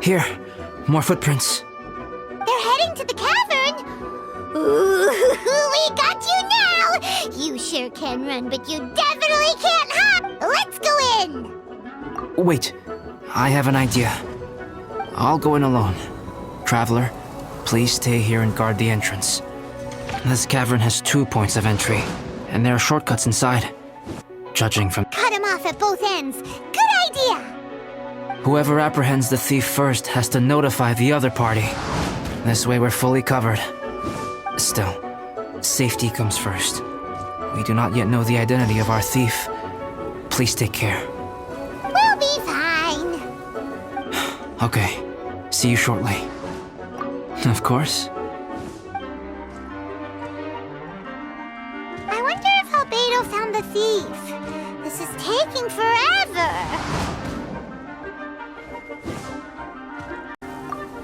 Here, more footprints. They're heading to the cavern! Ooh, we got you now! You sure can run, but you definitely can't hop! Let's go in! Wait, I have an idea. I'll go in alone. Traveler, please stay here and guard the entrance. This cavern has 2 points of entry, and there are shortcuts inside. Judging from... Cut him off at both ends. Good idea! Whoever apprehends the thief first has to notify the other party. This way we're fully covered. Still, safety comes first. We do not yet know the identity of our thief. Please take care. We'll be fine. Okay, see you shortly. Of course. I wonder if Albedo found the thief. This is taking forever.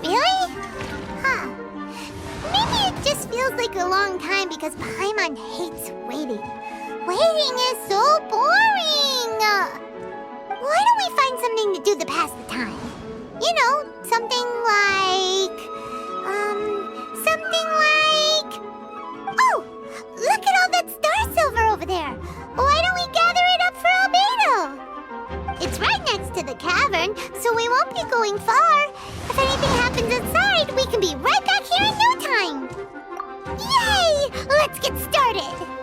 Really? Huh. Maybe it just feels like a long time because Paimon hates waiting. Waiting is so boring! Why don't we find something to do to pass the time? You know, something like... Oh! Look at all that star silver over there! Why don't we gather it up for Albedo? It's right next to the cavern, so we won't be going far. If anything happens inside, we can be right back here in no time! Yay! Let's get started!